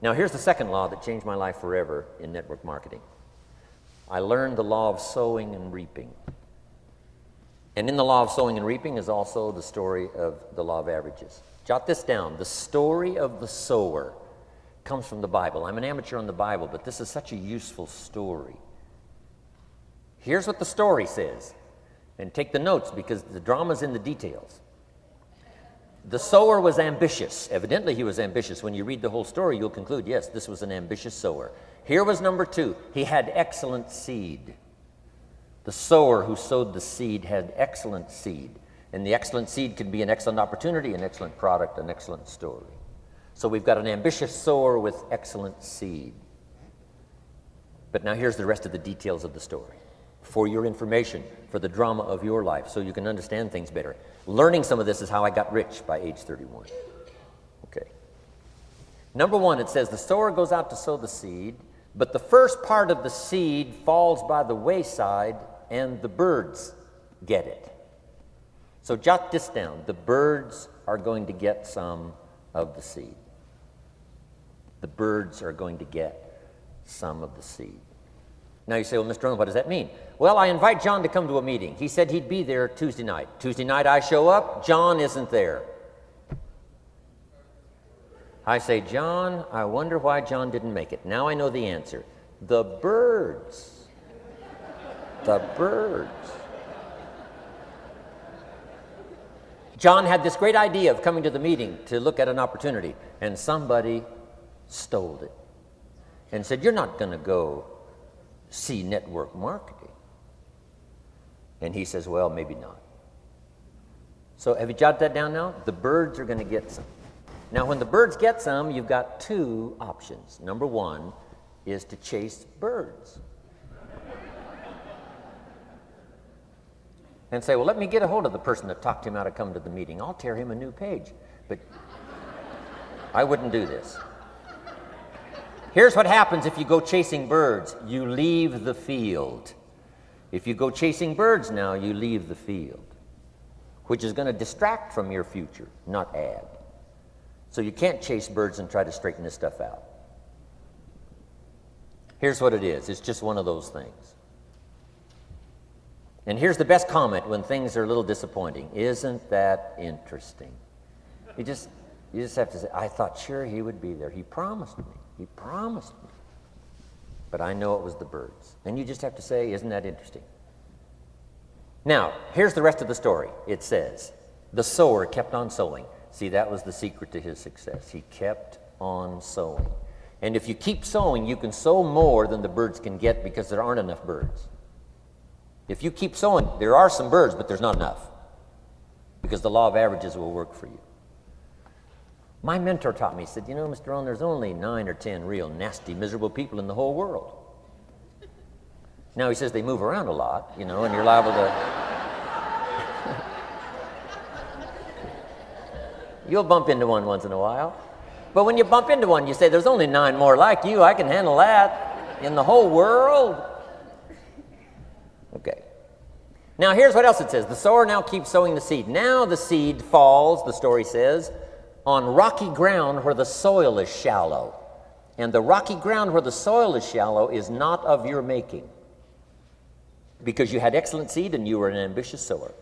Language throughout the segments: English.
Now, here's the second law that changed my life forever in network marketing. I learned the law of sowing and reaping. And in the law of sowing and reaping is also the story of the law of averages. Jot this down. The story of the sower comes from the Bible. I'm an amateur on the Bible, but this is such a useful story. Here's what the story says. And take the notes because the drama's in the details. The sower was ambitious. Evidently, he was ambitious. When you read the whole story, you'll conclude, yes, this was an ambitious sower. Here was number two. He had excellent seed. The sower who sowed the seed had excellent seed. And the excellent seed can be an excellent opportunity, an excellent product, an excellent story. So we've got an ambitious sower with excellent seed. But now here's the rest of the details of the story. For your information, for the drama of your life, so you can understand things better. Learning some of this is how I got rich by age 31. Okay. Number one, it says the sower goes out to sow the seed, but the first part of the seed falls by the wayside and the birds get it. So jot this down. The birds are going to get some of the seed. The birds are going to get some of the seed. Now you say, well, Mr. Rohn, what does that mean? Well, I invite John to come to a meeting. He said he'd be there Tuesday night. Tuesday night I show up, John isn't there. I say, John, I wonder why John didn't make it. Now I know the answer. The birds. The birds. John had this great idea of coming to the meeting to look at an opportunity, and somebody stole it and said, you're not going to go see network marketing. And he says, well, maybe not. So have you jotted that down now? The birds are going to get some. Now, when the birds get some, you've got two options. Number one is to chase birds. And say, well, let me get a hold of the person that talked him out of coming to the meeting. I'll tear him a new page. But I wouldn't do this. Here's what happens if you go chasing birds. You leave the field. If you go chasing birds now, you leave the field, which is going to distract from your future, not add. So you can't chase birds and try to straighten this stuff out. Here's what it is. It's just one of those things. And here's the best comment when things are a little disappointing. Isn't that interesting? You just have to say, I thought sure he would be there. He promised me. He promised me. But I know it was the birds. And you just have to say, isn't that interesting? Now, here's the rest of the story. It says, the sower kept on sowing. See, that was the secret to his success. He kept on sowing. And if you keep sowing, you can sow more than the birds can get because there aren't enough birds. If you keep sowing, there are some birds, but there's not enough because the law of averages will work for you. My mentor taught me, he said, you know, Mr. Rohn, there's only 9 or 10 real nasty, miserable people in the whole world. Now, he says they move around a lot, you know, and you're liable to... You'll bump into one once in a while. But when you bump into one, you say, there's only 9 more like you. I can handle that in the whole world. Okay. Now, here's what else it says. The sower now keeps sowing the seed. Now the seed falls, the story says, on rocky ground where the soil is shallow. And the rocky ground where the soil is shallow is not of your making, because you had excellent seed and you were an ambitious sower.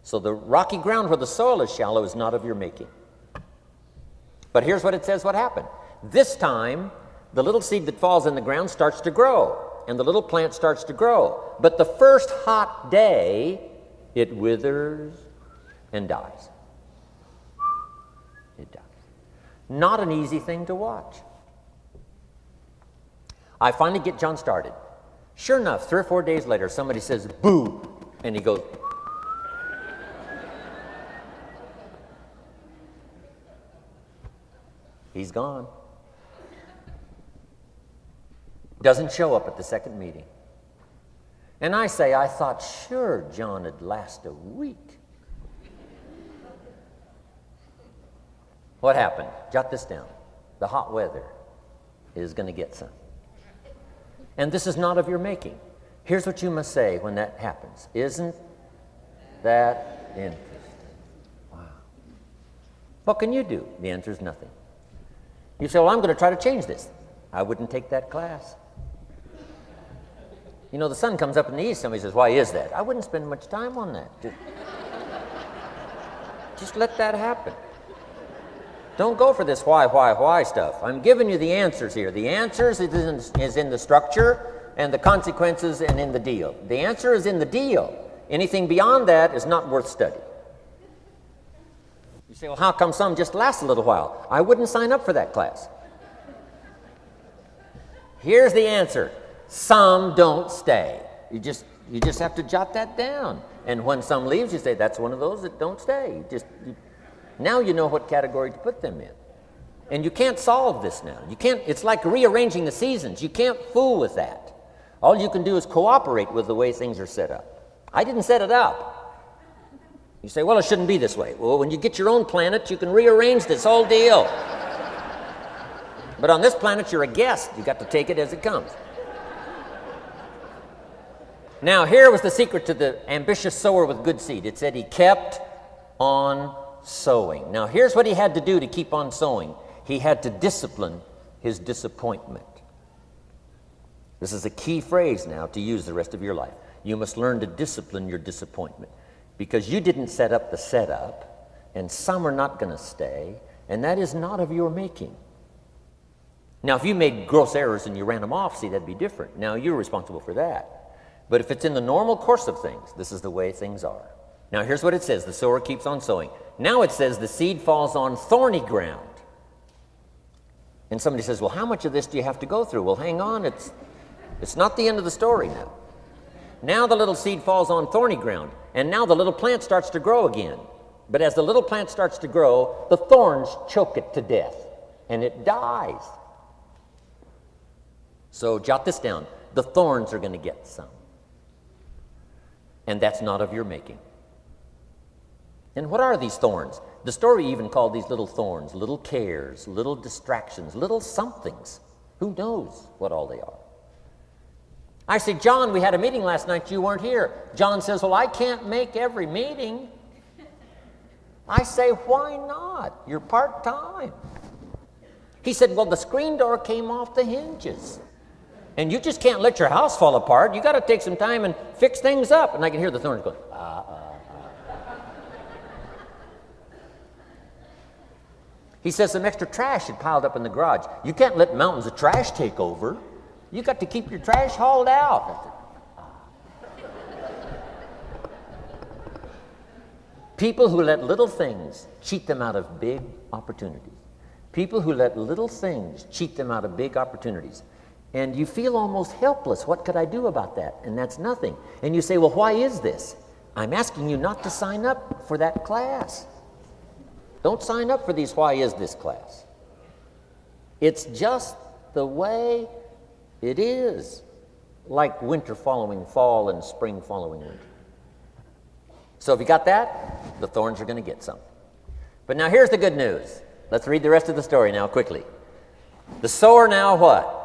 So the rocky ground where the soil is shallow is not of your making. But here's what it says what happened. This time, the little seed that falls in the ground starts to grow, and the little plant starts to grow. But the first hot day, it withers and dies. It dies. Not an easy thing to watch. I finally get John started. Sure enough, 3 or 4 days later, somebody says, boo, and he goes, he's gone. Doesn't show up at the second meeting. And I say, I thought sure John would last a week. What happened? Jot this down. The hot weather is going to get some. And this is not of your making. Here's what you must say when that happens. Isn't that interesting? Wow. What can you do? The answer is nothing. You say, well, I'm going to try to change this. I wouldn't take that class. You know, the sun comes up in the east. Somebody says, why is that? I wouldn't spend much time on that. Just let that happen. Don't go for this why stuff. I'm giving you the answers here. The answers is in the structure and the consequences and in the deal. The answer is in the deal. Anything beyond that is not worth study. You say, well, how come some just last a little while? I wouldn't sign up for that class. Here's the answer. Some don't stay. You just have to jot that down. And when some leaves, you say, that's one of those that don't stay. Now you know what category to put them in. And you can't solve this now. You can't. It's like rearranging the seasons. You can't fool with that. All you can do is cooperate with the way things are set up. I didn't set it up. You say, well, it shouldn't be this way. Well, when you get your own planet, you can rearrange this whole deal. But on this planet, you're a guest. You got to take it as it comes. Now, here was the secret to the ambitious sower with good seed. It said he kept on sowing. Now, here's what he had to do to keep on sowing. He had to discipline his disappointment. This is a key phrase now to use the rest of your life. You must learn to discipline your disappointment, because you didn't set up the setup, and some are not going to stay, and that is not of your making. Now, if you made gross errors and you ran them off, see, that'd be different. Now, you're responsible for that. But if it's in the normal course of things, this is the way things are. Now, here's what it says. The sower keeps on sowing. Now it says the seed falls on thorny ground. And somebody says, well, how much of this do you have to go through? Well, hang on. It's not the end of the story now. Now the little seed falls on thorny ground, and now the little plant starts to grow again. But as the little plant starts to grow, the thorns choke it to death, and it dies. So jot this down. The thorns are going to get some. And that's not of your making. And what are these thorns? The story even called these little thorns, little cares, little distractions, little somethings. Who knows what all they are? I say, John, we had a meeting last night. You weren't here. John says, well, I can't make every meeting. I say, why not? You're part-time. He said, well, the screen door came off the hinges. And you just can't let your house fall apart. You got to take some time and fix things up. And I can hear the thorns going, He says some extra trash had piled up in the garage. You can't let mountains of trash take over. You got to keep your trash hauled out. People who let little things cheat them out of big opportunities. People who let little things cheat them out of big opportunities. And you feel almost helpless. What could I do about that? And that's nothing. And you say, well, why is this? I'm asking you not to sign up for that class. Don't sign up for these why is this class. It's just the way it is, like winter following fall and spring following winter. So if you got that, the thorns are going to get some. But now here's the good news. Let's read the rest of the story now quickly. The sower now what?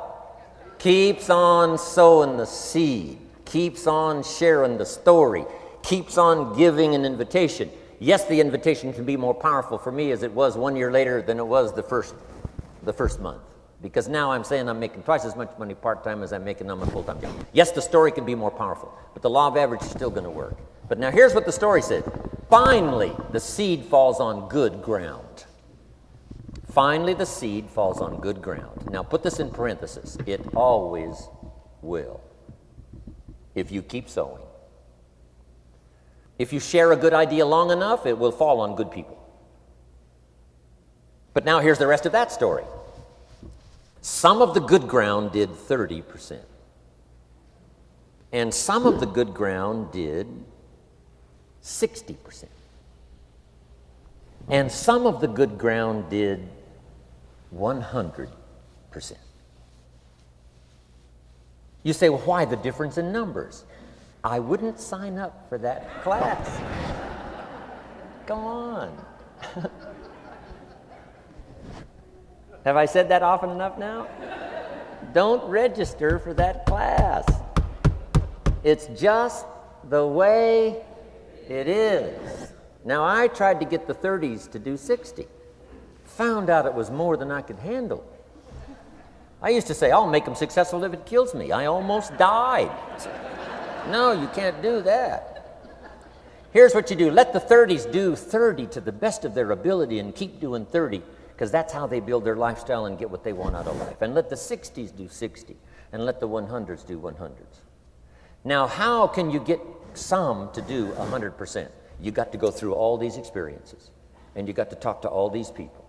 Keeps on sowing the seed, keeps on sharing the story, keeps on giving an invitation. Yes, the invitation can be more powerful for me as it was 1 year later than it was the first month. Because now I'm saying I'm making twice as much money part-time as I'm making on my full-time job. Yes, the story can be more powerful, but the law of average is still going to work. But now here's what the story said. Finally, the seed falls on good ground. Finally, the seed falls on good ground. Now put this in parentheses. It always will, if you keep sowing. If you share a good idea long enough, it will fall on good people. But now here's the rest of that story. Some of the good ground did 30%. And some of the good ground did 60%. And some of the good ground did 100%. You say, well, why the difference in numbers? I wouldn't sign up for that class. Go on. Have I said that often enough now? Don't register for that class. It's just the way it is. Now, I tried to get the 30s to do 60. Found out it was more than I could handle. I used to say, I'll make them successful if it kills me. I almost died. No, you can't do that. Here's what you do. Let the 30s do 30 to the best of their ability and keep doing 30, because that's how they build their lifestyle and get what they want out of life. And let the 60s do 60, and let the 100s do 100s. Now, how can you get some to do 100%? You got to go through all these experiences, and you got to talk to all these people.